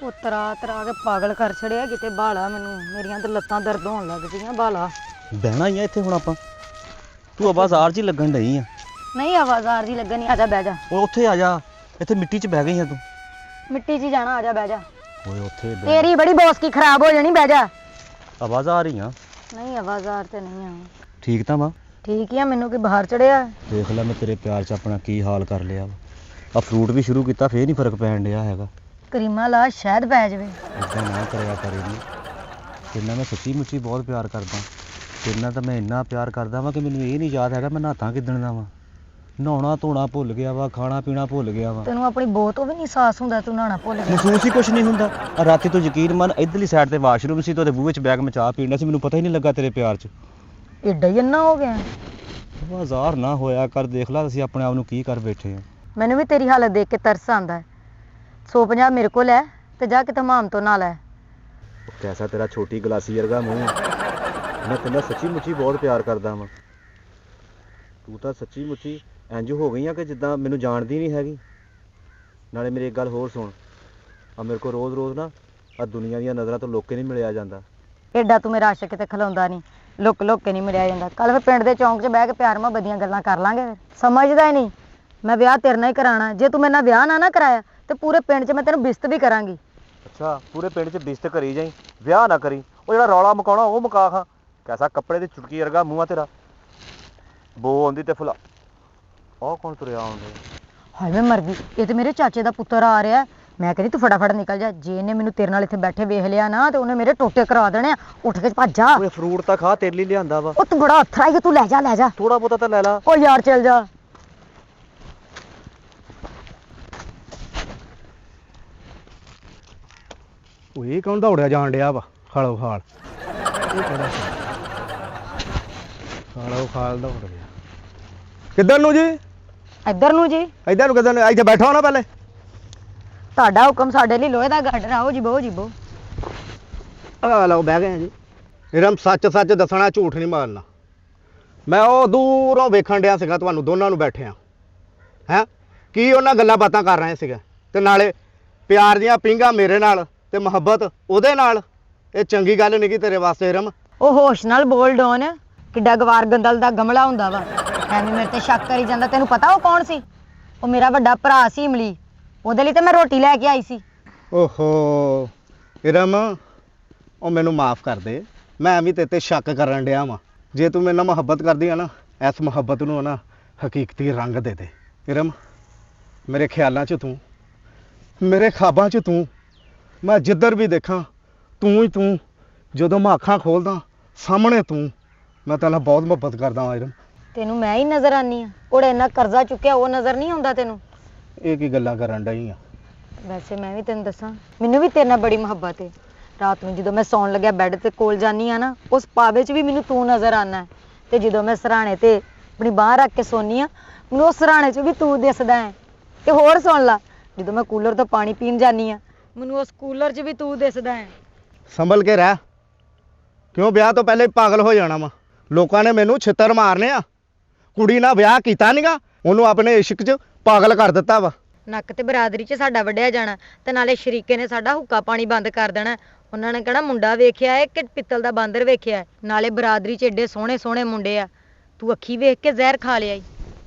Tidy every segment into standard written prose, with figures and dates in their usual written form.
ਉਹ ਤਰਾ ਤਰਾ ਕੇ ਪਾਗਲ ਕਰ ਛੜਿਆ ਕਿਤੇ ਬਾਲਾ ਮੈਨੂੰ ਮੇਰੀਆਂ ਤੇ ਲੱਤਾਂ ਦਰਦ ਹੋਣ ਲੱਗ ਪਈਆਂ ਬਾਲਾ। ਬਹਿਣਾ ਹੀ ਆ ਇੱਥੇ ਹੁਣ ਆਪਾਂ। ਤੂੰ ਆਵਾਜ਼ਾਰ ਜੀ ਲੱਗਣ ਡਈ ਆ। ਨਹੀਂ ਆਵਾਜ਼ਾਰ ਜੀ ਲੱਗਣੀ, ਆ ਜਾ ਬਹਿ ਜਾ। ਓਏ ਉੱਥੇ ਆ ਜਾ, ਇੱਥੇ ਮਿੱਟੀ 'ਚ ਬਹਿ ਗਈ ਆ ਤੂੰ। ਮਿੱਟੀ 'ਚ ਜਾਣਾ, ਆ ਜਾ ਬਹਿ ਜਾ। ਓਏ ਉੱਥੇ ਤੇਰੀ ਬੜੀ ਬੋਸਕੀ ਖਰਾਬ ਹੋ ਜਾਣੀ, ਬਹਿ ਜਾ। ਆਵਾਜ਼ਾਰ ਹੀ ਆ। ਨਹੀਂ ਆਵਾਜ਼ਾਰ ਤੇ ਨਹੀਂ ਆ। ਠੀਕ ਤਾਂ ਵਾ? ਠੀਕ ਹੀ ਆ, ਮੈਨੂੰ ਕੀ ਬਾਹਰ ਚੜਿਆ। ਦੇਖ ਲੈ ਮੈਂ ਤੇਰੇ ਪਿਆਰ 'ਚ ਆਪਣਾ ਕੀ ਹਾਲ ਕਰ ਲਿਆ ਵਾ। ਆ ਫਰੂਟ ਵੀ ਸ਼ੁਰੂ ਕੀਤਾ ਫੇਰ ਨਹੀਂ ਫਰਕ ਪੈਣ ਡਿਆ ਹੈਗਾ। ਕਰੀਮਾ ਲਾ ਸ਼ਾਇਦ ਪੈ ਜਾਵੇ। ਇੱਦਾਂ ਨਾ ਕਰਿਆ ਕਰ ਇਹਨੂੰ। ਤੇਨਾਂ ਮੈਂ ਸੱਚੀ ਮੁੱਚੀ ਬਹੁਤ ਪਿਆਰ ਕਰਦਾ। ਤੇਨਾਂ ਤਾਂ ਮੈਂ ਇੰਨਾ ਪਿਆਰ ਕਰਦਾ ਵਾਂ ਕਿ ਮੈਨੂੰ ਇਹ ਨਹੀਂ ਯਾਦ ਹੈਗਾ ਮੈਂ ਨਹਾਤਾ ਕਿੱਦਣ ਦਾ ਵਾਂ। ਨਹਾਉਣਾ ਧੋਣਾ ਭੁੱਲ ਗਿਆ ਵਾ, ਖਾਣਾ ਪੀਣਾ ਭੁੱਲ ਗਿਆ ਵਾ। ਤੈਨੂੰ ਆਪਣੀ ਬਹੁਤ ਤੋਂ ਵੀ ਨਹੀਂ ਸਾਹਸ ਹੁੰਦਾ, ਤੂੰ ਨਹਾਣਾ ਭੁੱਲ ਗਿਆ। ਮਹਿਸੂਸ ਹੀ ਕੁਛ ਨਹੀਂ ਹੁੰਦਾ। ਰਾਤੀ ਤੋਂ ਯਕੀਨ ਮੰਨ ਇੱਧਰਲੀ ਸਾਈਡ ਤੇ ਵਾਸ਼ਰੂਮ ਸੀ ਤੇ ਉਹਦੇ ਬੂਹੇ 'ਚ ਬੈਗ ਮੈਂ ਚਾਹ ਪੀਣਾ ਸੀ, ਮੈਨੂੰ ਪਤਾ ਹੀ ਨਹੀਂ ਲੱਗਾ ਤੇਰੇ ਪਿਆਰ 'ਚ। ਏਡਾ ਹੀ ਇੰਨਾ ਹੋ ਗਿਆ। ਬਾਜ਼ਾਰ ਨਾ ਹੋਇਆ ਕਰ, ਦੇਖ ਲੈ ਅਸੀਂ ਆਪਣੇ ਆਪ ਨੂੰ ਕੀ ਕਰ ਬੈਠੇ ਆ। ਮੈਨੂੰ ਵੀ ਤੇਰੀ ਹਾਲਤ ਦੇਖ ਕੇ ਤਰਸ ਆਉਂਦਾ ਹੈ। 150 ਮੇਰੇ ਕੋਲ ਹੈ ਤੇ ਜਾ ਕੇ ਤਮਾਮ ਤੋਂ ਨਾ ਲੈ। ਕੈਸਾ ਤੇਰਾ ਛੋਟੀ ਗਲਾਸੀ ਵਰਗਾ ਮੂੰਹ। ਮੈਂ ਤੈਨੂੰ ਸੱਚੀ ਮੁੱਚੀ ਬਹੁਤ ਪਿਆਰ ਕਰਦਾ ਵਾਂ। ਤੂੰ ਤਾਂ ਸੱਚੀ ਮੁੱਚੀ ਇੰਝ ਹੋ ਗਈ ਆ ਕਿ ਜਿੱਦਾਂ ਮੈਨੂੰ ਜਾਣਦੀ ਨਹੀਂ ਹੈਗੀ। ਨਾਲੇ ਮੇਰੀ ਇੱਕ ਗੱਲ ਹੋਰ ਸੁਣ, ਆ ਮੇਰੇ ਕੋਲ ਰੋਜ਼ ਰੋਜ਼ ਨਾ ਆ ਦੁਨੀਆ ਦੀਆਂ ਨਜ਼ਰਾਂ ਤੋਂ ਲੁੱਕ ਕੇ ਨਹੀਂ ਮਿਲਿਆ ਜਾਂਦਾ। ਏਡਾ ਤੂੰ ਮੇਰਾ ਆਸ਼ਿਕ ਕਿਤੇ ਖਲੋਂਦਾ ਨਹੀਂ, ਲੁੱਕ ਲੁੱਕ ਕੇ ਨਹੀਂ ਮਿਲਿਆ ਜਾਂਦਾ। ਕੱਲ ਫਿਰ ਪਿੰਡ ਦੇ ਚੌਂਕ 'ਚ ਬਹਿ ਕੇ ਪਿਆਰ ਮੁਹੱਬਤ ਦੀਆਂ ਗੱਲਾਂ ਕਰ ਲਾਂਗੇ। ਫਿਰ ਸਮਝਦਾ ਹੀ ਨਹੀਂ, ਮੈਂ ਵਿਆਹ ਤੇਰੇ ਨਾਲ ਹੀ ਕਰਾਉਣਾ। ਜੇ ਤੂੰ ਮੇਰੇ ਨਾਲ ਵਿਆਹ ਨਾ ਕਰਾਇਆ ਤੇ ਪੂਰੇ ਪਿੰਡ 'ਚ ਮੈਂ ਤੈਨੂੰ ਬਿਸਤ ਵੀ ਕਰਾਂਗੀ। ਅੱਛਾ, ਪੂਰੇ ਪਿੰਡ 'ਚ ਬਿਸਤ ਕਰੀ ਜਾਈ, ਵਿਆਹ ਨਾ ਕਰੀ। ਉਹ ਜਿਹੜਾ ਰੌਲਾ ਮਕਾਉਣਾ ਉਹ ਮਕਾ ਖਾਂ। ਕੈਸਾ ਕੱਪੜੇ ਦੀ ਚੁਟਕੀ ਵਰਗਾ ਮੂੰਹ ਆ ਤੇਰਾ। ਬੋ ਆਉਂਦੀ ਤੇ ਫੁਲਾ। ਉਹ ਕੌਣ ਤੁਰਿਆ ਆਉਂਦੇ? ਹਾਏ ਮੈਂ ਮਰ ਗਈ, ਇਹ ਤੇ ਮੇਰੇ ਚਾਚੇ ਦਾ ਪੁੱਤਰ ਆ ਰਿਹਾ। ਮੈਂ ਕਹਿੰਦੀ ਤੂੰ ਫਟਾਫਟ ਨਿਕਲ ਜਾ। ਜੇ ਇਹਨੇ ਮੈਨੂੰ ਤੇਰੇ ਨਾਲ ਇੱਥੇ ਬੈਠੇ ਵੇਖ ਲਿਆ ਨਾ ਤੇ ਉਹਨੇ ਮੇਰੇ ਟੋਟੇ ਕਰਾ ਦੇਣੇ ਆ। ਉੱਠ ਕੇ ਭੱਜ ਜਾ। ਓਏ ਫਰੂਟ ਤਾਂ ਖਾ, ਤੇਰੇ ਲਈ ਲਿਆਂਦਾ ਵਾ। ਉਹ ਤੂੰ ਬੜਾ ਅਥਰਾ ਹੀ, ਤੂੰ ਲੈ ਜਾ ਲੈ ਜਾ। ਥੋੜਾ ਬਹੁਤਾ ਤਾਂ ਲੈ ਲਾ। ਉਹ ਯਾਰ ਚੱਲ ਜਾ। ਓਏ ਇਹ ਕੌਣ ਦੌੜਿਆ ਜਾਣ ਡਿਆ ਵਾ ਖਾਲੋ ਖਾਲ? ਖਾਲੋ ਖਾਲ ਦੌੜ ਗਿਆ ਕਿੱਧਰ ਨੂੰ ਜੀ? ਇੱਧਰ ਨੂੰ ਜੀ। ਇੱਧਰ ਨੂੰ ਕਿੱਧਰ ਨੂੰ? ਇੱਥੇ ਬੈਠੋ ਨਾ ਪਹਿਲੇ। ਤੁਹਾਡਾ ਹੁਕਮ ਸਾਡੇ ਲਈ ਲੋਹੇ ਦਾ ਗਾਡਰ ਆਓ ਜੀਬੋ ਜੀਬੋ। ਆ ਲਓ ਬਹਿ ਗਏ ਆ ਜੀ। ਇਰਮ ਸੱਚ ਸੱਚ ਦੱਸਣਾ, ਝੂਠ ਨਹੀਂ ਮਾਰਨਾ। ਮੈਂ ਉਹ ਦੂਰੋਂ ਵੇਖਣ ਡਿਆ ਸੀਗਾ ਤੁਹਾਨੂੰ ਦੋਨਾਂ ਨੂੰ ਬੈਠਿਆ ਹੈਂ। ਕੀ ਉਹਨਾਂ ਗੱਲਾਂ ਬਾਤਾਂ ਕਰ ਰਹੇ ਸੀਗੇ ਤੇ ਨਾਲੇ ਪਿਆਰ ਦੀਆਂ ਪਿੰਗਾਂ ਮੇਰੇ ਨਾਲ ਤੇ ਮੁਹੱਬਤ ਉਹਦੇ ਨਾਲ। ਇਹ ਚੰਗੀ ਗੱਲ ਨਹੀਂ ਗੀ ਤੇਰੇ ਵਾਸਤੇ ਇਰਮ। ਉਹ ਹੋਸ਼ ਨਾਲ ਬੋਲ ਡੋਨ। ਕਿੱਡਾ ਗਵਾਰ ਗੰਦਲ ਦਾ ਗਮਲਾ ਹੁੰਦਾ ਵਾ। ਐਵੇਂ ਮੇਰੇ ਤੇ ਸ਼ੱਕ ਕਰੀ ਜਾਂਦਾ। ਤੈਨੂੰ ਪਤਾ ਉਹ ਕੌਣ ਸੀ? ਉਹ ਮੇਰਾ ਵੱਡਾ ਭਰਾ ਸੀ ਇਮਲੀ। ਉਹਦੇ ਲਈ ਤੇ ਮੈਂ ਰੋਟੀ ਲੈ ਕੇ ਆਈ ਸੀ। ਓਹੋ ਇਰਮ, ਉਹ ਮੈਨੂੰ ਮਾਫ ਕਰ ਦੇ। ਮੈਂ ਵੀ ਤੇਰੇ ਤੇ ਸ਼ੱਕ ਕਰਨ ਡਿਆ ਵਾਂ। ਜੇ ਤੂੰ ਮੇਰੇ ਨਾਲ ਮੁਹੱਬਤ ਕਰਦੀ ਆ ਨਾ, ਇਸ ਮੁਹੱਬਤ ਨੂੰ ਨਾ ਹਕੀਕਤੀ ਰੰਗ ਦੇ ਦੇ ਇਰਮ। ਮੇਰੇ ਖਿਆਲਾਂ 'ਚ ਤੂੰ, ਮੇਰੇ ਖਾਬਾਂ 'ਚ ਤੂੰ। ਮੈਂ ਜਿੱਧਰ ਵੀ ਦੇਖਾਂ ਤੂੰ ਹੀ ਤੂੰ। ਜਦੋਂ ਮੈਂ ਅੱਖਾਂ ਖੋਲਦਾ ਸਾਹਮਣੇ ਤੂੰ। ਮੈਂ ਤੇਰੇ ਨਾਲ ਬਹੁਤ ਮੁਹੱਬਤ ਕਰਦਾ ਹਾਂ ਇਰਮ। ਤੈਨੂੰ ਮੈਂ ਹੀ ਨਜ਼ਰ ਆਨੀ ਆ? ਉਹੜੇ ਇੰਨਾ ਕਰਜ਼ਾ ਚੁੱਕਿਆ ਉਹ ਨਜ਼ਰ ਨਹੀਂ ਆਉਂਦਾ ਤੈਨੂੰ? ਇਹ ਕੀ ਗੱਲਾਂ ਕਰਨ ਡਈ ਆ? ਵੈਸੇ ਮੈਂ ਵੀ ਤੈਨੂੰ ਦੱਸਾਂ, ਮੈਨੂੰ ਵੀ ਤੇਰੇ ਨਾਲ ਬੜੀ ਮੁਹੱਬਤ ਹੈ। ਰਾਤ ਨੂੰ ਜਦੋਂ ਮੈਂ ਸੌਣ ਲੱਗਿਆ ਬੈੱਡ ਤੇ ਕੋਲ ਜਾਨੀ ਆ ਨਾ, ਉਸ ਪਾਵੇ 'ਚ ਵੀ ਮੈਨੂੰ ਤੂੰ ਨਜ਼ਰ ਆਨਾ। ਤੇ ਜਦੋਂ ਮੈਂ ਸਰਾਣੇ ਤੇ ਆਪਣੀ ਬਾਂਹ ਰੱਖ ਕੇ ਸੌਂਦੀ ਆ, ਮੈਨੂੰ ਉਸ ਸਰਾਣੇ 'ਚ ਵੀ ਤੂੰ ਦਿਸਦਾ ਹੈ। ਤੇ ਹੋਰ ਸੁਣ ਲਾ, ਜਦੋਂ ਮੈਂ ਕੂਲਰ ਤੋਂ ਪਾਣੀ ਪੀਣ ਜਾਨੀ ਆ, ਮੈਨੂੰ ਉਸ ਕੂਲਰ 'ਚ ਵੀ ਤੂੰ ਦਿਸਦਾ ਹੈ। ਸੰਭਲ ਕੇ ਰਹਿ। ਕਿਉਂ ਵਿਆਹ ਤੋਂ ਪਹਿਲੇ ਪਾਗਲ ਹੋ ਜਾਣਾ ਵਾ? ਲੋਕਾਂ ਨੇ ਮੈਨੂੰ ਛਿੱਤਰ ਮਾਰਨੇ ਆ। ਕੁੜੀ ਨਾਲ ਵਿਆਹ ਕੀਤਾ ਨੀਗਾ, ਉਹਨੂੰ ਆਪਣੇ ਇਸ਼ਕ 'ਚ ਪਾਗਲ ਕਰ ਦਿੱਤਾ ਵਾ। ਨੱਕ ਤੇ ਬਰਾਦਰੀ 'ਚ ਸਾਡਾ ਵੱਢਿਆ ਜਾਣਾ ਤੇ ਨਾਲੇ ਸ਼ਰੀਕੇ ਨੇ ਸਾਡਾ ਹੁੱਕਾ ਪਾਣੀ ਬੰਦ ਕਰ ਦੇਣਾ। ਉਹਨਾਂ ਨੇ ਕਹਿਣਾ ਮੁੰਡਾ ਵੇਖਿਆ ਹੈ ਕਿ ਪਿੱਤਲ ਦਾ ਬਾਂਦਰ ਵੇਖਿਆ ਹੈ। ਨਾਲੇ ਬਰਾਦਰੀ 'ਚ ਏਡੇ ਸੋਹਣੇ ਸੋਹਣੇ ਮੁੰਡੇ ਆ, ਤੂੰ ਅੱਖੀ ਵੇਖ ਕੇ ਜ਼ਹਿਰ ਖਾ ਲਿਆ ਈ।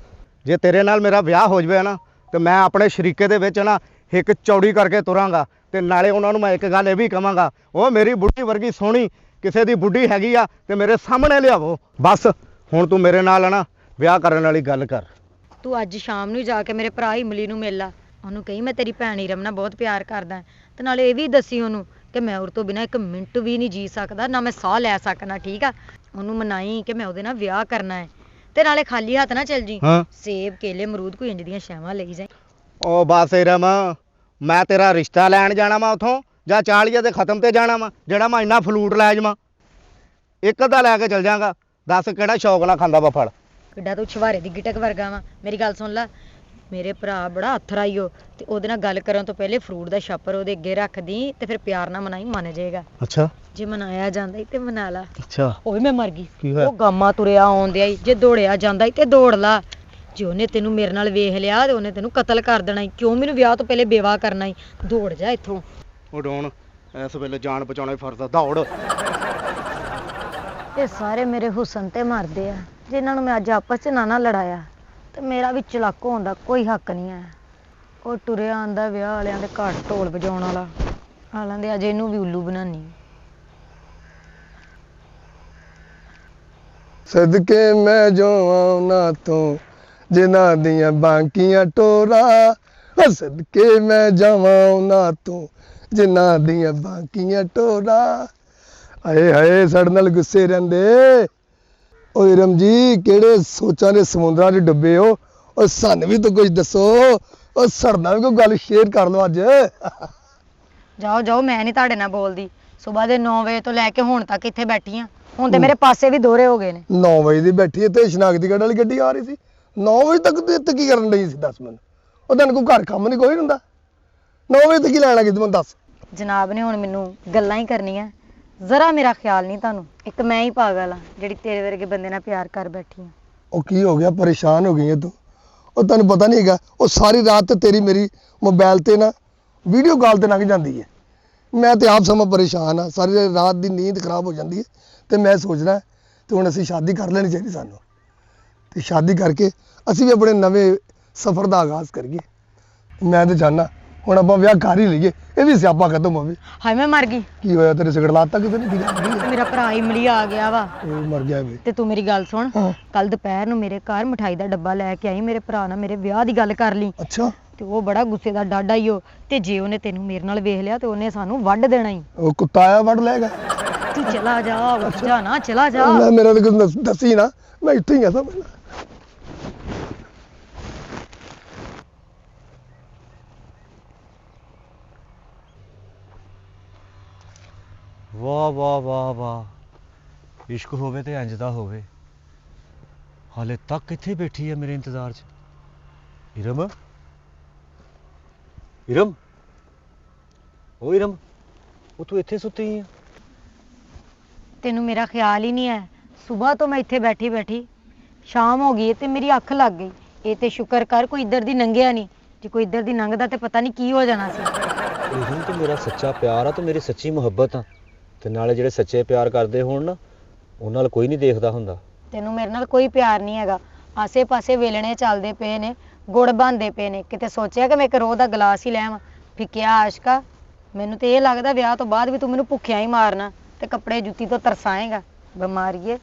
ਜੇ ਤੇਰੇ ਨਾਲ ਮੇਰਾ ਵਿਆਹ ਹੋ ਜਾਵੇ ਨਾ ਤੇ ਮੈਂ ਆਪਣੇ ਸ਼ਰੀਕੇ ਦੇ ਵਿੱਚ ਨਾ ਇੱਕ ਚੌੜੀ ਕਰਕੇ ਤੁਰਾਂਗਾ। ਤੇ ਨਾਲੇ ਉਹਨਾਂ ਨੂੰ ਮੈਂ ਇੱਕ ਗੱਲ ਇਹ ਵੀ ਕਵਾਂਗਾ, ਉਹ ਮੇਰੀ ਬੁੱਢੀ ਵਰਗੀ ਸੋਹਣੀ ਕਿਸੇ ਦੀ ਬੁੱਢੀ ਹੈਗੀ ਆ ਤੇ ਮੇਰੇ ਸਾਹਮਣੇ ਲਿਆਵੋ। ਬਸ ਹੁਣ ਤੂੰ ਮੇਰੇ ਨਾਲ ਨਾ ਵਿਆਹ ਕਰਨ ਵਾਲੀ ਗੱਲ ਕਰ। ਤੂੰ ਅੱਜ ਸ਼ਾਮ ਨੂੰ ਜਾ ਕੇ ਮੇਰੇ ਭਰਾ ਇਮਲੀ ਨੂੰ ਮਿਲ ਲਾ। ਉਹਨੂੰ ਕਹੀ ਮੈਂ ਤੇਰੀ ਭੈਣ ਇਰਮ ਨਾਲ ਬਹੁਤ ਪਿਆਰ ਕਰਦਾ ਤੇ ਨਾਲੇ ਇਹ ਵੀ ਦੱਸੀ ਉਹਨੂੰ ਕਿ ਮੈਂ ਉਹ ਤੋਂ ਬਿਨਾਂ ਇੱਕ ਮਿੰਟ ਵੀ ਨਹੀਂ ਜੀ ਸਕਦਾ, ਨਾ ਮੈਂ ਸਾਹ ਲੈ ਸਕਣਾ। ਠੀਕ ਆ? ਉਹਨੂੰ ਮਨਾਈ ਕਿ ਮੈਂ ਉਹਦੇ ਨਾਲ ਵਿਆਹ ਕਰਨਾ ਹੈ। ਤੇ ਨਾਲੇ ਖਾਲੀ ਹੱਥ ਨਾ ਚੱਲ ਜੀ। ਸੇਬ ਕੇਲੇ ਅਮਰੂਦ ਕੋਈ ਇੰਜ ਦੀਆਂ ਸ਼ੈਵਾਂ ਲਈ ਜਾਈ। ਉਹ ਬਸ ਇਰਮ, ਮੈਂ ਤੇਰਾ ਰਿਸ਼ਤਾ ਲੈਣ ਜਾਣਾ ਵਾ ਉਥੋਂ ਜਾਂ 40 ਦੇ ਖਤਮ ਤੇ ਜਾਣਾ ਵਾ ਜਿਹੜਾ ਮੈਂ ਇੰਨਾ ਫਲੂਟ ਲੈ ਜਾਵਾਂ? ਇੱਕ ਅੱਧਾ ਲੈ ਕੇ ਚੱਲ ਜਾਗਾ। ਦੱਸ ਕਿਹੜਾ ਸ਼ੌਕ ਨਾਲ ਖਾਂਦਾ ਵਾ ਫਲ? ਕਿੱਡਾ ਤੂੰ ਛਵਾਰੇ ਦੀ ਗਿਟਕ ਵਰਗਾ ਵਾ। ਮੇਰੀ ਗੱਲ ਸੁਣ ਲੈ, ਮੇਰੇ ਭਰਾ ਬੜਾ ਅਥਰਾ ਈ ਓ ਤੇ ਉਹਦੇ ਨਾਲ ਗੱਲ ਕਰਨ ਤੋਂ ਪਹਿਲੇ ਫਰੂਟ ਦਾ ਛਾਪਰ ਉਹਦੇ ਅੱਗੇ ਰੱਖਦੀ ਤੇ ਫਿਰ ਪਿਆਰ ਨਾਲ ਮਨਾਈ, ਮੰਨ ਜਾਏਗਾ। ਅੱਛਾ, ਜੇ ਮਨਾਇਆ ਜਾਂਦਾ ਈ ਤੇ ਮਨਾ ਲਾ। ਅੱਛਾ ਉਹ ਵੀ ਮੈਂ ਮਰ ਗਈ। ਕੀ ਹੋਇਆ? ਉਹ ਗਾਮਾ ਤੁਰਿਆ ਆਉਂਦਿਆ ਈ। ਜੇ ਦੌੜਿਆ ਜਾਂਦਾ ਈ ਤੇ ਦੌੜ ਲਾ। ਜੇ ਉਹਨੇ ਤੈਨੂੰ ਮੇਰੇ ਨਾਲ ਵੇਖ ਲਿਆ ਤੇ ਉਹਨੇ ਤੈਨੂੰ ਕਤਲ ਕਰ ਦੇਣਾ ਈ। ਕਿਉਂ ਮੈਨੂੰ ਵਿਆਹ ਤੋਂ ਪਹਿਲੇ ਬੇਵਾ ਕਰਨਾ ਈ? ਦੌੜ ਜਾ ਇੱਥੋਂ। ਉਡਾਉਣ ਇਸ ਵੇਲੇ ਜਾਨ ਬਚਾਉਣਾ ਹੀ ਫਰਜ਼ ਆ, ਦੌੜ। ਇਹ ਸਾਰੇ ਮੇਰੇ ਹੁਸਨ ਤੇ ਮਰਦੇ ਆ, ਜਿਨ੍ਹਾਂ ਨੂੰ ਮੈਂ ਅੱਜ ਆਪਸ 'ਚ ਨਾ ਲੜਾਇਆ, ਤੇ ਮੇਰਾ ਵੀ ਚਲਾਕੋ ਹੋਣ ਦਾ ਕੋਈ ਹੱਕ ਨਹੀਂ ਹੈ। ਉਹ ਟੁਰਿਆ ਆਂਦਾ ਵਿਆਹ ਵਾਲਿਆਂ ਦੇ ਘਰ ਢੋਲ ਵਜਾਉਣ ਵਾਲਾ, ਹਾਲਾਂ ਦੇ ਅਜੇ ਇਹਨੂੰ ਵੀ ਉੱਲੂ ਬਣਾਨੀ। ਸਦਕੇ ਮੈਂ ਜਾਵਾਂ ਉਹਨਾਂ ਤੋਂ ਜਿਨ੍ਹਾਂ ਦੀਆਂ ਬਾਂਕੀਆਂ ਟੋਰਾ, ਸਦਕੇ ਮੈਂ ਜਾਵਾਂ ਉਹਨਾਂ ਤੋਂ ਜਿਨ੍ਹਾਂ ਦੀਆਂ ਬਾਂਕੀਆਂ ਟੋਰਾ। ਹਾਏ ਹਾਏ ਸਾਡੇ ਨਾਲ ਗੁੱਸੇ ਰਹਿੰਦੇ। ਓ ਇਰਮ ਜੀ ਕਿਹੜੇ ਸੋਚਾਂ ਦੇ ਸਮੁੰਦਰਾਂ 'ਚ ਡੁੱਬੇ ਹੋ? ਓ ਸਾਨੂੰ ਵੀ ਤਾਂ ਕੁਝ ਦੱਸੋ। ਓ ਸਾਡੇ ਵੀ ਕੋਈ ਗੱਲ ਸ਼ੇਅਰ ਕਰ ਲਓ ਅੱਜ। ਜਾਓ ਜਾਓ, ਮੈਂ ਨਹੀਂ ਤੁਹਾਡੇ ਨਾਲ ਬੋਲਦੀ। ਸਵੇਰ ਦੇ 9 ਵਜੇ ਤੋਂ ਲੈ ਕੇ ਹੁਣ ਤੱਕ ਇੱਥੇ ਬੈਠੀ ਆ, ਹੁਣ ਤੇ ਮੇਰੇ ਪਾਸੇ ਵੀ ਦੋਹਰੇ ਹੋ ਗਏ ਨੇ। 9 ਵਜੇ ਦੀ ਬੈਠੀ ਇੱਥੇ ਸ਼ਨਾਖਤੀ ਵਾਲੀ ਗੱਡੀ ਆ ਰਹੀ ਸੀ। 9 ਵਜੇ ਤੱਕ ਤੂੰ ਇੱਥੇ ਕੀ ਕਰਨ ਡਈ ਸੀ ਦੱਸ ਮੈਨੂੰ? ਉਹ ਤੈਨੂੰ ਕੋਈ ਘਰ ਕੰਮ ਨਹੀਂ ਕੋਈ ਹੁੰਦਾ? 9 ਵਜੇ ਤੱਕ ਕੀ ਲੈਣਾ ਕਿਤੇ ਮੈਨੂੰ ਦੱਸ। ਜਨਾਬ ਨੇ ਹੁਣ ਮੈਨੂੰ ਗੱਲਾਂ ਹੀ ਕਰਨੀਆਂ, ਜ਼ਰਾ ਮੇਰਾ ਖਿਆਲ ਨਹੀਂ ਤੁਹਾਨੂੰ। ਇੱਕ ਮੈਂ ਹੀ ਪਾਗਲ ਆ ਜਿਹੜੀ ਤੇਰੇ ਵਰਗੇ ਬੰਦੇ ਨਾਲ ਪਿਆਰ ਕਰ ਬੈਠੀ ਆ। ਉਹ ਕੀ ਹੋ ਗਿਆ? ਪਰੇਸ਼ਾਨ ਹੋ ਗਈ ਹੈ ਤੂੰ? ਉਹ ਤੈਨੂੰ ਪਤਾ ਨਹੀਂ ਹੈਗਾ, ਉਹ ਸਾਰੀ ਰਾਤ ਤੇ ਤੇਰੀ ਮੇਰੀ ਮੋਬਾਈਲ ਤੇ ਨਾ ਵੀਡੀਓ ਕਾਲ ਤੇ ਲੰਘ ਜਾਂਦੀ ਹੈ। ਮੈਂ ਤੇ ਆਪ ਸਮਾਂ ਪਰੇਸ਼ਾਨ ਆ, ਸਾਰੀ ਰਾਤ ਦੀ ਨੀਂਦ ਖਰਾਬ ਹੋ ਜਾਂਦੀ ਹੈ। ਤੇ ਮੈਂ ਸੋਚਦਾ ਤੇ ਹੁਣ ਅਸੀਂ ਸ਼ਾਦੀ ਕਰ ਲੈਣੀ ਚਾਹੀਦੀ ਸਾਨੂੰ, ਤੇ ਸ਼ਾਦੀ ਕਰਕੇ ਅਸੀਂ ਵੀ ਆਪਣੇ ਨਵੇਂ ਸਫ਼ਰ ਦਾ ਆਗਾਜ਼ ਕਰੀਏ। ਮੈਂ ਤੇ ਚਾਹੁੰਦਾ ਹੁਣ ਆਪਾਂ ਵਿਆਹ ਕਰ ਹੀ ਲਈਏ, ਇਹ ਵੀ ਸਿਆਪਾ ਖਤਮ ਹੋਵੇ। ਹਾਏ ਮੈਂ ਮਰ ਗਈ। ਕੀ ਹੋਇਆ ਤੇਰੇ ਸਿਗਰਟ ਲਾਤਾ ਕਿਸੇ ਨੇ? ਕੀ ਗੱਲ ਹੋਈ ਹੈ? ਮੇਰਾ ਭਰਾ ਇਮਲੀ ਆ ਗਿਆ ਵਾ। ਉਹ ਮਰ ਗਿਆ ਵੇ। ਤੇ ਤੂੰ ਮੇਰੀ ਗੱਲ ਸੁਣ, ਹਾਂ। ਕੱਲ ਦੁਪਹਿਰ ਨੂੰ ਮੇਰੇ ਘਰ ਮਠਾਈ ਦਾ ਡੱਬਾ ਲੈ ਕੇ ਆਈ। ਮੇਰੇ ਭਰਾ ਨਾਲ ਮੇਰੇ ਵਿਆਹ ਦੀ ਗੱਲ ਕਰ ਲਈ, ਅੱਛਾ। ਤੇ ਉਹ ਬੜਾ ਗੁੱਸੇ ਦਾ ਡਾਡਾ ਹੀ ਉਹ। ਤੇ ਜੇ ਉਹਨੇ ਤੈਨੂੰ ਮੇਰੇ ਨਾਲ ਵੇਖ ਲਿਆ ਤੇ ਉਹਨੇ ਸਾਨੂੰ ਵੱਢ ਦੇਣਾ ਹੀ। ਉਹ ਕੁੱਤਾ ਆਇਆ ਵੱਢ ਲੈਗਾ। ਤੂੰ ਚਲਾ ਜਾ, ਉੱਠ ਜਾ ਨਾ, ਚਲਾ ਜਾ। ਮੈਂ ਮੇਰਾ ਤਾਂ ਕੁਝ ਦੱਸੀ ਨਾ, ਮੈਂ ਇੱਥੇ ਹੀ ਆ ਸਮਝ ਲੈ। ਵਾਹ ਵਾਹ ਵਾਹ ਵਾਹ, ਇਸ਼ਕ ਹੋਵੇ ਤੇ ਇੰਜ ਦਾ ਹੋਵੇ। ਹਾਲੇ ਤੱਕ ਇੱਥੇ ਬੈਠੀ ਹੈ ਮੇਰੇ ਇੰਤਜ਼ਾਰ 'ਚ। ਇਰਮ, ਇਰਮ, ਓ ਇਰਮ, ਉਹ ਤੂੰ ਇੱਥੇ ਸੁੱਤੀ ਆ? ਤੈਨੂੰ ਮੇਰਾ ਖਿਆਲ ਹੀ ਨਹੀਂ ਹੈ। ਸਵੇਰ ਤੋਂ ਮੈਂ ਇੱਥੇ ਬੈਠੀ ਬੈਠੀ ਸ਼ਾਮ ਹੋ ਗਈ ਤੇ ਮੇਰੀ ਅੱਖ ਲੱਗ ਗਈ। ਇਹ ਤੇ ਸ਼ੁਕਰ ਕਰ ਕੋਈ ਇੱਧਰ ਦੀ ਲੰਘਿਆ ਨਹੀਂ, ਜੇ ਕੋਈ ਇੱਧਰ ਦੀ ਲੰਘਦਾ ਤੇ ਪਤਾ ਨਹੀਂ ਕੀ ਹੋ ਜਾਣਾ ਸੀ। ਇਰਮ, ਤੂੰ ਮੇਰਾ ਸੱਚਾ ਪਿਆਰ ਆ, ਤੂੰ ਮੇਰੀ ਸੱਚੀ ਮੁਹੱਬਤ ਆ। ਤੇ ਨਾਲੇ ਜਿਹੜੇ ਸੱਚੇ ਪਿਆਰ ਕਰਦੇ ਹੋਣ ਨਾ, ਉਹਨਾਂ ਨਾਲ ਕੋਈ ਨਹੀਂ ਦੇਖਦਾ ਹੁੰਦਾ। ਤੈਨੂੰ ਮੇਰੇ ਨਾਲ ਕੋਈ ਪਿਆਰ ਨਹੀਂ ਹੈਗਾ। ਆਸੇ-ਪਾਸੇ ਵੇਲਣੇ ਚੱਲਦੇ ਪਏ ਨੇ, ਗੁੜ ਬਣਦੇ ਪਏ ਨੇ। ਕਿਤੇ ਸੋਚਿਆ ਕਿ ਮੈਂ ਇੱਕ ਰੋਹ ਦਾ ਗਲਾਸ ਹੀ ਲੈ ਆਵਾਂ? ਫਿੱਕਿਆ ਆਸ਼ਕਾ, ਮੈਨੂੰ ਤੇ ਇਹ ਲੱਗਦਾ ਵਿਆਹ ਤੋਂ ਬਾਅਦ ਵੀ ਤੂੰ ਮੈਨੂੰ ਭੁੱਖਿਆ ਹੀ ਮਾਰਨਾ ਤੇ ਕੱਪੜੇ ਜੁੱਤੀ ਤੋਂ ਤਰਸਾਏਗਾ। ਬਿਮਾਰੀਏ,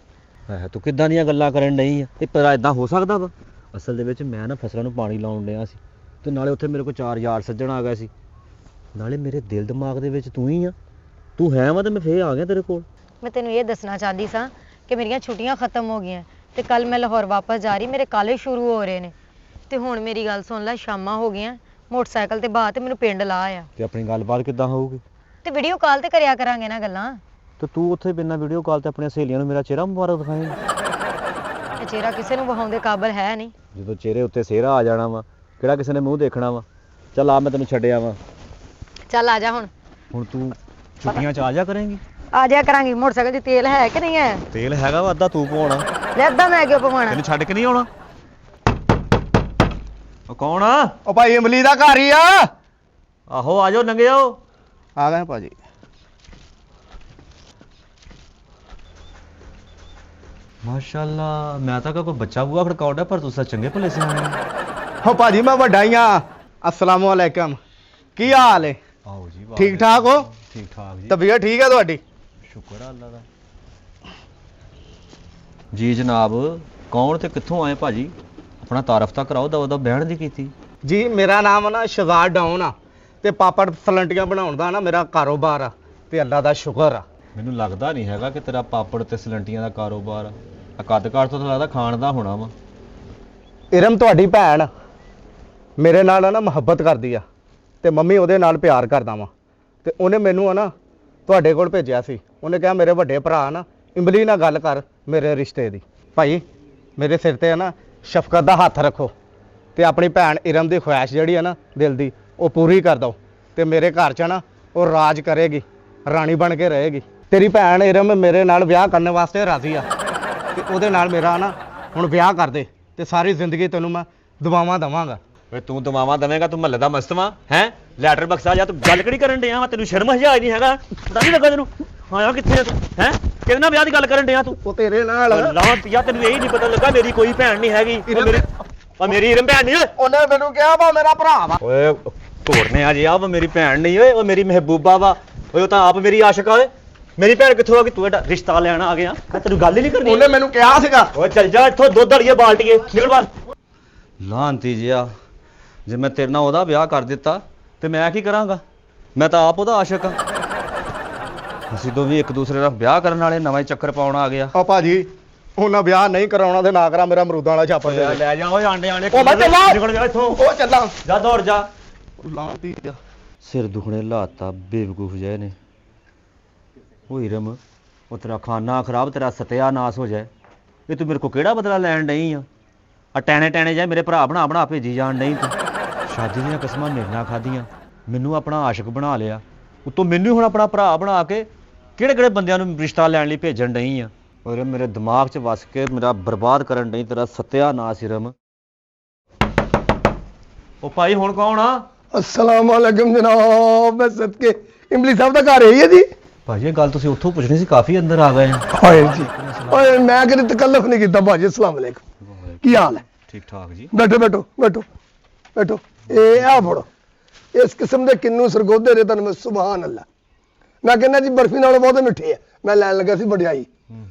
ਤੂੰ ਕਿੱਦਾਂ ਦੀਆਂ ਗੱਲਾਂ ਕਰਨ ਡਈ ਆ? ਇਹ ਭਲਾ ਇਦਾਂ ਹੋ ਸਕਦਾ ਵਾ? ਅਸਲ ਦੇ ਵਿੱਚ ਮੈਂ ਨਾ ਫਸਲਾਂ ਨੂੰ ਪਾਣੀ ਲਾਉਣ ਡਿਆ ਸੀ, ਤੇ ਨਾਲੇ ਉੱਥੇ ਮੇਰੇ ਕੋਲ 4 ਯਾਰ ਸੱਜਣ ਆ ਗਏ ਸੀ। ਨਾਲੇ ਮੇਰੇ ਦਿਲ ਦਿਮਾਗ ਦੇ ਵਿੱਚ ਤੂੰ ਹੀ ਆ। ਤੂੰ ਹੈ ਵਾ ਤੇ ਮੈਂ ਫੇਰ ਆ ਗਿਆ ਤੇਰੇ ਕੋਲ। ਮੈਂ ਤੈਨੂੰ ਇਹ ਦੱਸਣਾ ਚਾਹੁੰਦੀ ਸਾਂ ਕਿ ਮੇਰੀਆਂ ਛੁੱਟੀਆਂ ਖਤਮ ਹੋ ਗਈਆਂ ਤੇ ਕੱਲ ਮੈਂ ਲਾਹੌਰ ਵਾਪਸ ਜਾ ਰਹੀ, ਮੇਰੇ ਕਾਲਜ ਸ਼ੁਰੂ ਹੋ ਰਹੇ ਨੇ। ਤੇ ਹੁਣ ਮੇਰੀ ਗੱਲ ਸੁਣ ਲੈ, ਸ਼ਾਮਾਂ ਹੋ ਗਈਆਂ, ਮੋਟਰਸਾਈਕਲ ਤੇ ਬਾਅਦ ਤੇ ਮੈਨੂੰ ਪਿੰਡ ਲਾ ਆ। ਤੇ ਆਪਣੀ ਗੱਲਬਾਤ ਕਿੱਦਾਂ ਹੋਊਗੀ? ਤੇ ਵੀਡੀਓ ਕਾਲ ਤੇ ਕਰਿਆ ਕਰਾਂਗੇ ਨਾ ਗੱਲਾਂ। ਤੇ ਤੂੰ ਉੱਥੇ ਬਿਨਾਂ ਵੀਡੀਓ ਕਾਲ ਤੇ ਆਪਣੀਆਂ ਸਹੇਲੀਆਂ ਨੂੰ ਮੇਰਾ ਚਿਹਰਾ ਮੁਬਾਰਕ ਦਿਖਾਏਂਗੀ? ਇਹ ਚਿਹਰਾ ਕਿਸੇ ਨੂੰ ਵਹਾਉਣ ਦੇ ਕਾਬਲ ਹੈ ਨਹੀਂ। ਜਦੋਂ ਚਿਹਰੇ ਉੱਤੇ ਸਿਹਰਾ ਆ ਜਾਣਾ ਵਾ, ਕਿਹੜਾ ਕਿਸੇ ਨੇ ਮੂੰਹ ਦੇਖਣਾ ਵਾ? ਚੱਲ ਆ, ਮੈਂ ਤੈਨੂੰ ਛੱਡਿਆ ਵਾ। ਚੱਲ ਆ ਜਾ ਹੁਣ ਤੂੰ ਛੁੱਟੀਆਂ 'ਚ ਆ ਜਾ ਕਰੇਂਗੀ? ਆ ਜਾ ਕਰਾਂਗੀ। ਮੋਟਰਸਾਈਕਲ 'ਚ ਤੇਲ ਹੈ ਕਿ ਨਹੀਂ ਹੈ? ਤੇਲ ਹੈਗਾ ਵਾ, ਅੱਧਾ ਤੂੰ ਪਵਾਉਣਾ। ਲੈ ਅੱਧਾ ਮੈਂ ਕਿਉਂ ਪਵਾਉਣਾ? ਤੈਨੂੰ ਛੱਡ ਕੇ ਨਹੀਂ ਆਉਣਾ। ਉਹ ਕੌਣ ਆ? ਉਹ ਭਾਈ ਇਮਲੀ ਦਾ ਘਰ ਹੀ ਆ। ਆਹੋ, ਆ ਜਾਓ, ਲੰਘ ਜਾਓ। ਆ ਗਏ ਭਾਜੀ। ਮਾਸ਼ਾਅੱਲਾ, ਮੈਂ ਤਾਂ ਕੋਈ ਬੱਚਾ ਬੂਆ ਖੜਕਾਉਂਦਾ, ਪਰ ਤੁਸੀਂ ਚੰਗੇ ਭਲੇ ਸਿਆਣੇ ਹੋ। ਹੋ ਭਾਜੀ ਮੈਂ ਵੱਡਾ ਹੀ ਆ। ਅਸਲਾਮ ਵਾਲੇਕਮ, ਕੀ ਹਾਲ ਹੈ? ਆਓ ਜੀ, ਵਾਹ। ਠੀਕ ਠਾਕ ਹੋ? ਠੀਕ ਠਾਕ ਜੀ, ਤਬੀਅਤ ਠੀਕ ਹੈ ਤੁਹਾਡੀ? ਸ਼ੁਕਰ ਆ ਅੱਲਾ ਦਾ। ਜੀ ਜਨਾਬ, ਕੌਣ ਤੇ ਕਿੱਥੋਂ ਆਏ ਭਾਜੀ? ਆਪਣਾ ਤਾਰਫ ਤਾਂ ਕਰਾਓ, ਦਵਾ ਬਹਿਣ ਦੀ ਕੀਤੀ। ਜੀ ਮੇਰਾ ਨਾਮ ਨਾ ਸ਼ਹਜ਼ਾਦ ਡਾਊਨ ਆ, ਤੇ ਪਾਪੜ ਸਲੰਟੀਆਂ ਬਣਾਉਣ ਦਾ ਨਾ ਮੇਰਾ ਕਾਰੋਬਾਰ ਆ, ਤੇ ਅੱਲਾ ਦਾ ਸ਼ੁਕਰ ਆ। ਮੈਨੂੰ ਲੱਗਦਾ ਨਹੀਂ ਹੈਗਾ ਕਿ ਤੇਰਾ ਪਾਪੜ ਤੇ ਸਲੰਟੀਆਂ ਦਾ ਕਾਰੋਬਾਰ ਆ। ਕੱਦ ਕਾਠ ਤੋਂ ਤਾਂ ਲੱਗਦਾ ਖਾਣ ਦਾ ਹੋਣਾ ਵਾ। ਇਰਮ ਤੁਹਾਡੀ ਭੈਣ ਮੇਰੇ ਨਾਲ ਨਾ ਮੁਹੱਬਤ ਕਰਦੀ ਆ, ਤੇ ਮੰਮੀ ਉਹਦੇ ਨਾਲ ਪਿਆਰ ਕਰਦਾ ਵਾ, ਤੇ ਉਹਨੇ ਮੈਨੂੰ ਨਾ ਤੁਹਾਡੇ ਕੋਲ ਭੇਜਿਆ ਸੀ। ਉਹਨੇ ਕਿਹਾ ਮੇਰੇ ਵੱਡੇ ਭਰਾ ਨਾ ਇਮਲੀ ਨਾਲ ਗੱਲ ਕਰ ਮੇਰੇ ਰਿਸ਼ਤੇ ਦੀ। ਭਾਈ ਮੇਰੇ ਸਿਰ ਤੇ ਨਾ ਸ਼ਫਕਤ ਦਾ ਹੱਥ ਰੱਖੋ, ਤੇ ਆਪਣੀ ਭੈਣ ਇਰਮ ਦੀ ਖੁਆਇਸ਼ ਜਿਹੜੀ ਆ ਨਾ ਦਿਲ ਦੀ, ਉਹ ਪੂਰੀ ਕਰ ਦਿਓ, ਤੇ ਮੇਰੇ ਘਰ 'ਚ ਨਾ ਉਹ ਰਾਜ ਕਰੇਗੀ, ਰਾਣੀ ਬਣ ਕੇ ਰਹੇਗੀ। ਤੇਰੀ ਭੈਣ ਇਰਮ ਮੇਰੇ ਨਾਲ ਵਿਆਹ ਕਰਨ ਵਾਸਤੇ ਰਾਜ਼ੀ ਆ, ਤੇ ਉਹਦੇ ਨਾਲ ਮੇਰਾ ਨਾ ਹੁਣ ਵਿਆਹ ਕਰ ਦੇ, ਤੇ ਸਾਰੀ ਜ਼ਿੰਦਗੀ ਤੈਨੂੰ ਮੈਂ ਦੁਆਵਾਂ ਦੇਵਾਂਗਾ। ਓਏ ਤੂੰ ਦਵਾਵਾਂ ਦੇਵੇਂਗਾ? ਤੂੰ ਮਹੱਲੇ ਦਾ ਮਸਤਵਾ ਹੈ? ਲੈਟਰ ਬਕਸਾ ਜਾ ਤੂੰ ਗੱਲ ਕਿਹੜੀ ਕਰਨ ਡਿਆ ਵਾ ਤੈਨੂੰ ਸ਼ਰਮ ਹਜਾ ਨਹੀਂ ਹੈਗਾ ਪਤਾ ਨਹੀਂ ਲੱਗਾ ਤੈਨੂੰ ਆਇਆ ਕਿੱਥੇ ਆ ਤੂੰ ਹੈ ਕਿਹਦੇ ਨਾਲ ਵਿਆਹ ਦੀ ਗੱਲ ਕਰਨ ਡਿਆ ਤੂੰ ਉਹ ਤੇਰੇ ਨਾਲ ਲਾਹ ਪਿਆ ਤੈਨੂੰ ਇਹੀ ਨਹੀਂ ਪਤਾ ਲੱਗਾ ਮੇਰੀ ਕੋਈ ਭੈਣ ਨਹੀਂ ਹੈਗੀ ਉਹ ਮੇਰੀ ਇਰਮ ਭੈਣ ਨਹੀਂ ਓਏ ਉਹਨੇ ਮੈਨੂੰ ਕਿਹਾ ਵਾ ਮੇਰਾ ਭਰਾ ਵਾ ਓਏ ਘੋੜਨੇ ਆ ਜੀ ਆ ਮੇਰੀ ਭੈਣ ਨਹੀਂ ਓਏ ਉਹ ਮੇਰੀ ਮਹਿਬੂਬਾ ਵਾ ਓਏ ਉਹ ਤਾਂ ਆਪ ਮੇਰੀ ਆਸ਼ਿਕ ਆ ਓਏ ਮੇਰੀ ਭੈਣ ਕਿੱਥੋਂ ਆ ਗਈ ਤੂੰ ਇਹਦਾ ਰਿਸ਼ਤਾ ਲੈਣ ਆ ਗਿਆ ਮੈਂ ਤੈਨੂੰ ਗੱਲ ਹੀ ਨਹੀਂ ਕਰਨੀ ਉਹਨੇ ਮੈਨੂੰ ਕਿਹਾ ਸੀਗਾ ਓਏ ਚੱਲ ਜਾ ਇੱਥੋਂ ਦੁੱਧ ਵਾਲੀਏ ਬਾਲਟੀਏ ਨਿਕਲ ਬਾਹਰ ਲਾਂਤੀ ਜਿਆ ਜੇ ਮੈਂ ਤੇਰੇ ਨਾਲ ਉਹਦਾ ਵਿਆਹ ਕਰ ਦਿੱਤਾ ਤੇ ਮੈਂ ਕੀ ਕਰਾਂਗਾ ਮੈਂ ਤਾਂ ਆਪ ਉਹਦਾ ਆਸ਼ਿਕ ਆ ਅਸੀਂ ਦੋਵੇਂ ਇੱਕ ਦੂਸਰੇ ਦਾ ਵਿਆਹ ਕਰਨ ਵਾਲੇ ਨਵਾਂ ਹੀ ਚੱਕਰ ਪਾਉਣ ਆ ਗਿਆ ਆ ਭਾਜੀ ਉਹਨਾਂ ਵਿਆਹ ਨਹੀਂ ਕਰਾਉਣਾ ਤੇ ਨਾ ਕਰਾ ਮੇਰਾ ਅਮਰੂਦਾਂ ਵਾਲਾ ਛਾਪਾ ਦੇ ਲੈ ਜਾ ਓਏ ਆਂਡੇ ਆਂਡੇ ਉਹ ਮੈਂ ਚੱਲਾਂ। ਨਿਕਲ ਜਾ ਇੱਥੋਂ ਉਹ ਚੱਲਾਂ ਜਾ ਦੌੜ ਜਾ ਲਾਂਤੀ ਜਾ ਸਿਰ ਦੁਖਣੇ ਲਾਤਾ ਬੇਵਕੂਫ ਜਿਹੇ ਨੇ ਓਏ ਰਮ ਉਹ ਤੇਰਾ ਖਾਨਾ ਖਰਾਬ ਤੇਰਾ ਸਤਿਆਨਾਸ਼ ਹੋ ਜਾਏ ਇਹ ਤੂੰ ਮੇਰੇ ਕੋ ਕਿਹੜਾ ਬਦਲਾ ਲੈਣ ਡਈ ਆ ਟੈਣੇ ਟੈਣੇ ਜਾਏ ਮੇਰੇ ਭਰਾ ਬਣਾ ਬਣਾ ਭੇਜੀ ਜਾਣ ਡਈ ਤੂੰ ਸ਼ਾਦੀ ਦੀਆਂ ਕਸਮਾਂ ਮੇਰੇ ਨਾਲ ਖਾਧੀਆਂ ਮੈਨੂੰ ਆਪਣਾ ਆਸ਼ਿਕ ਬਣਾ ਲਿਆ ਉਤੋਂ ਮੈਨੂੰ ਹੁਣ ਆਪਣਾ ਭਰਾ ਬਣਾ ਕੇ ਕਿਹੜੇ ਕਿਹੜੇ ਬੰਦਿਆਂ ਨੂੰ ਰਿਸ਼ਤਾ ਲੈਣ ਲਈ ਭੇਜਣ ਡਈ ਆ ਔਰ ਮੇਰੇ ਦਿਮਾਗ 'ਚ ਵਸ ਕੇ ਮੇਰਾ ਬਰਬਾਦ ਕਰਨ ਡਈ ਤੇਰਾ ਸਤਿਆਨਾਸ਼ ਰਮ ਉਹ ਭਾਈ ਹੁਣ ਕੌਣ ਆ अस्सलाम वालेकुम जनाब मैं सदके इमली साहब का घर है जी ਭਾਜੀ ਇਹ ਗੱਲ ਤੁਸੀਂ ਉੱਥੋਂ ਪੁੱਛਣੀ ਸੀ ਕਾਫੀ ਅੰਦਰ ਆ ਗਏ ਆ हाय जी ओए मैं कदे तकल्लुफ नहीं कीता भाजी अस्सलाम वालेकुम की हाल है ਠੀਕ ਠਾਕ ਜੀ बैठो बैठो बैठो बैठो ए आ फड़ो इस किस्म दे किन्नू सरगोदे दे तन मैं सुभान अल्लाह मैं कहना जी बर्फी नालों बहुत मिठी है मैं लैन लगा सी मठियाई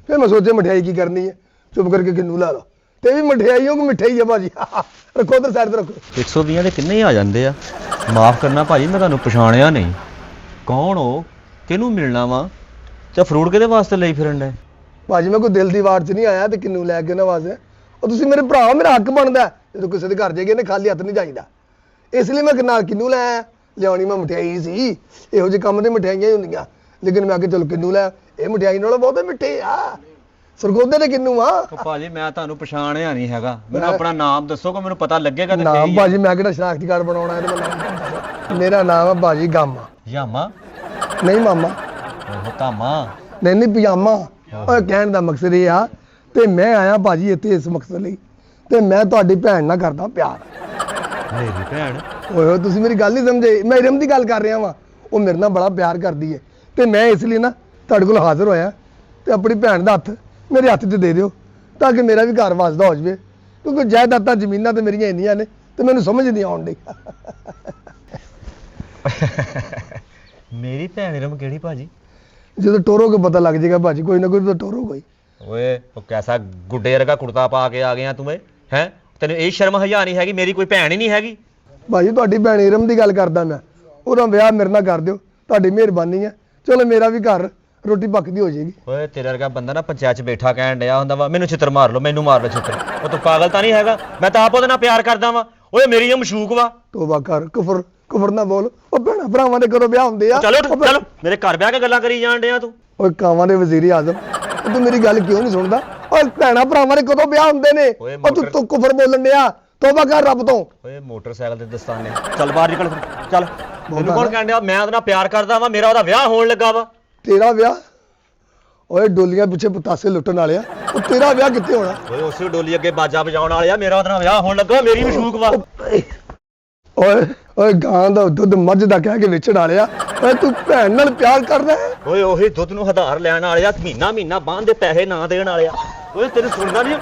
फिर मैं सोचे मठियाई की करनी है चुप करके किन्नू ला लो ते भी मठियाई हो कि मिठाई है भाजी रखो उधर साइड पे रखो 120 ਦੇ ਕਿੰਨੇ ਹੀ ਆ ਜਾਂਦੇ ਆ ਮਾਫ ਕਰਨਾ ਭਾਜੀ ਮੈਂ ਤੁਹਾਨੂੰ ਪਛਾਣਿਆ ਨਹੀਂ ਕੌਣ ਹੋ ਕਿਹਨੂੰ ਮਿਲਣਾ ਵਾ ਜਾਂ ਫਰੂਟ ਕਿਹਦੇ ਵਾਸਤੇ ਲਈ ਫਿਰਨ ਦੇ ਭਾਜੀ ਮੈਂ ਕੋਈ ਦਿਲ ਦੀ ਵਾਰ ਚ ਨਹੀਂ ਆਇਆ ਤੇ ਕਿੰਨੂ ਲੈ ਕੇ ਨਾ ਵਾਸਤੇ ਉਹ ਤੁਸੀਂ ਮੇਰੇ ਭਰਾ ਮੇਰਾ ਹੱਕ ਬਣਦਾ ਹੈ। ਜਦੋਂ ਕਿਸੇ ਦੇ ਘਰ ਜਾਈਏ ਨੇ ਖਾਲੀ ਹੱਥ ਨਹੀਂ ਜਾਈਦਾ ਇਸ ਲਈ ਮੈਂ ਨਾਲ ਕਿੰਨੂ ਲੈ ਆਇਆ ਲਿਆਉਣੀ ਮੈਂ ਮਠਿਆਈ ਸੀ ਇਹੋ ਜਿਹੇ ਕੰਮ ਤੇ ਮਠਿਆਈਆਂ ਹੀ ਹੁੰਦੀਆਂ ਲੇਕਿਨ ਮੈਂ ਕਿਹਾ ਚਲੋ ਕਿੰਨੂ ਲੈ ਇਹ ਮਠਿਆਈ ਨਾਲੋਂ ਬਹੁਤ ਮਿੱਠੇ ਆ ਸਰਗੋਦੇ ਦੇ ਕਿੰਨੂ ਆ ਭਾਜੀ ਮੈਂ ਤੁਹਾਨੂੰ ਪਛਾਣਿਆ ਨਹੀਂ ਹੈਗਾ ਮੈਨੂੰ ਆਪਣਾ ਨਾਮ ਦੱਸੋ ਕਿ ਮੈਨੂੰ ਪਤਾ ਲੱਗੇਗਾ ਤੇ ਨਾਮ ਭਾਜੀ ਮੈਂ ਕਿਹੜਾ ਸ਼ਨਾਖਤੀ ਕਾਰਡ ਬਣਾਉਣਾ ਹੈ ਤੇ ਮੈਂ ਨਾਮ ਦੱਸਾਂ। ਮੇਰਾ ਨਾਮ ਹੈ ਭਾਜੀ ਗਾਮਾ ਯਾਮਾ ਨਹੀਂ ਮਾਮਾ ਉਹ ਤਾਮਾ ਨਹੀਂ ਪਜਾਮਾ ਉਹ ਕਹਿਣ ਦਾ ਮਕਸਦ ਇਹ ਆ ਤੇ ਮੈਂ ਆਇਆ ਭਾਜੀ ਇੱਥੇ ਇਸ ਮਕਸਦ ਲਈ ਤੇ ਮੈਂ ਤੁਹਾਡੀ ਭੈਣ ਨਾਲ ਕਰਦਾ ਪਿਆਰ ਮੇਰੀ ਭੈਣ ਓਏ ਹੋਏ ਤੁਸੀਂ ਮੇਰੀ ਗੱਲ ਨਹੀਂ ਸਮਝੇ ਮੈਂ ਇਰਮ ਦੀ ਗੱਲ ਕਰ ਰਿਹਾ ਵਾਂ ਉਹ ਮੇਰੇ ਨਾਲ ਬੜਾ ਪਿਆਰ ਕਰਦੀ ਹੈ ਤੇ ਮੈਂ ਇਸ ਲਈ ਨਾ ਤੁਹਾਡੇ ਕੋਲ ਹਾਜ਼ਰ ਹੋਇਆ ਤੇ ਆਪਣੀ ਭੈਣ ਦਾ ਹੱਥ ਮੇਰੇ ਹੱਥ 'ਚ ਦੇ ਦਿਓ ਤਾਂ ਕਿ ਮੇਰਾ ਵੀ ਘਰ ਵਸਦਾ ਹੋ ਜਾਵੇ ਕਿਉਂਕਿ ਜਾਇਦਾਦਾਂ ਜ਼ਮੀਨਾਂ ਤੇ ਮੇਰੀਆਂ ਇੰਨੀਆਂ ਨੇ ਤੇ ਮੈਨੂੰ ਸਮਝ ਨਹੀਂ ਆਉਣ ਡਈ ਮੇਰੀ ਭੈਣ ਰਮ ਕਿਹੜੀ ਭਾਜੀ ਜਦੋਂ ਟੋਰੋਗੇ ਪਤਾ ਲੱਗ ਜਾਏਗਾ ਭਾਜੀ ਕੋਈ ਨਾ ਕੋਈ ਤਾਂ ਟੋਰੋ ਕੋਈ ਓਏ ਉਹ ਕੈਸਾ ਗੁੱਡੇ ਵਰਗਾ ਕੁੜਤਾ ਪਾ ਕੇ ਆ ਗਿਆ ਤੂੰ ਏ ਹੈ ਤੈਨੂੰ ਇਹ ਸ਼ਰਮ ਹਜਾ ਨਹੀਂ ਹੈਗੀ ਮੇਰੀ ਕੋਈ ਭੈਣ ਹੀ ਨਹੀਂ ਹੈਗੀ ਭਾਜੀ ਤੁਹਾਡੀ ਭੈਣ ਇਰਮ ਦੀ ਗੱਲ ਕਰਦਾ ਮੈਂ ਉਹਦਾ ਵਿਆਹ ਮੇਰੇ ਨਾਲ ਕਰ ਦਿਓ ਤੁਹਾਡੀ ਮਿਹਰਬਾਨੀ ਹੈ ਚਲੋ ਮੇਰਾ ਵੀ ਘਰ ਰੋਟੀ ਪੱਕਦੀ ਹੋ ਜਾਏਗੀ ਓਏ ਤੇਰੇ ਵਰਗਾ ਬੰਦਾ ਨਾ ਪੰਚਾਇਤ 'ਚ ਬੈਠਾ ਕਹਿਣ ਡਿਆ ਹੁੰਦਾ ਵਾ ਮੈਨੂੰ ਛਿੱਤਰ ਮਾਰ ਲਓ ਮੈਨੂੰ ਮਾਰ ਲਓ ਛਿੱਤਰ ਉਹ ਤੂੰ ਪਾਗਲ ਤਾਂ ਨਹੀਂ ਹੈਗਾ ਮੈਂ ਤਾਂ ਆਪ ਉਹਦੇ ਨਾਲ ਪਿਆਰ ਕਰਦਾ ਵਾਂ ਓਏ ਮੇਰੀ ਇਹ ਮਸ਼ੂਕ ਵਾ ਤੋਬਾ ਕਰ ਕੁਫਰ ਨਾ ਬੋਲ ਉਹ ਭੈਣਾਂ ਭਰਾਵਾਂ ਦੇ ਕਦੋਂ ਵਿਆਹ ਹੁੰਦੇ ਆ ਚਲੋ ਚਲੋ ਮੇਰੇ ਘਰ ਬਹਿ ਕੇ ਗੱਲਾਂ ਕਰੀ ਜਾਣ ਡਿਆ ਤੂੰ ਓਏ ਕਾਵਾਂ ਦੇ ਵਜ਼ੀਰ ਆਜ਼ਮ ਉਹ ਤੂੰ ਮੇਰੀ ਗੱਲ ਕਿਉਂ ਨਹੀਂ ਸੁਣਦਾ ਓਏ ਭੈਣਾਂ ਭਰਾਵਾਂ ਦੇ ਕਦੋਂ ਵਿਆਹ ਹੁੰਦੇ ਨੇ ਓਏ ਉਹ ਤੂੰ ਕੁਫਰ ਬੋਲਣ ਡਿਆ ਤੋਬਾ ਕਰ ਰੱਬ ਤੋਂ ਓਏ ਮੋਟਰਸਾਈਕਲ ਤੇ ਦਸਤਾਨੇ ਚੱਲ ਬਾਹਰ ਨਿਕਲ ਚੱਲ ਮੈਨੂੰ ਕੌਣ ਕਹਿਣ ਡਿਆ ਮੈਂ ਉਹਦੇ ਨਾਲ ਪਿਆਰ ਕਰਦਾ ਵਾਂ ਮੇਰਾ ਉਹਦਾ ਵਿਆਹ ਹੋਣ ਲੱਗਾ ਵਾ ਤੇਰਾ ਵਿਆਹ ਓਏ ਡੋਲੀਆਂ ਪਿੱਛੇ ਪਤਾਸੇ ਲੁੱਟਣ ਵਾਲਿਆ ਉਹ ਤੇਰਾ ਵਿਆਹ ਕਿੱਥੇ ਹੋਣਾ ਓਏ ਉਸੇ ਡੋਲੀ ਅੱਗੇ ਬਾਜਾ ਵਜਾਉਣ ਵਾਲੇ ਆ ਮੇਰਾ ਉਹਦੇ ਨਾਲ ਵਿਆਹ ਹੋਣ ਲੱਗਾ ਮੇਰੀ ਮਸ਼ੂਕ ਵਾ ਓਏ ਓਏ ਗਾਂ ਦਾ ਦੁੱਧ ਮੱਝ ਦਾ ਕਹਿ ਕੇ ਵੇਚਣ ਵਾਲਿਆ ਓਏ ਤੂੰ ਭੈਣ ਨਾਲ ਪਿਆਰ ਕਰਦਾ ਹੈ ਓਏ ਉਹੀ ਦੁੱਧ ਨੂੰ ਹਧਾਰ ਲੈਣ ਵਾਲੇ ਆ ਮਹੀਨਾ ਬਾਂਹ ਦੇ ਪੈਸੇ ਨਾ ਦੇਣ ਵਾਲੇ ਆ ਓਏ ਤੈਨੂੰ ਸੁਣਦਾ ਨਹੀਂ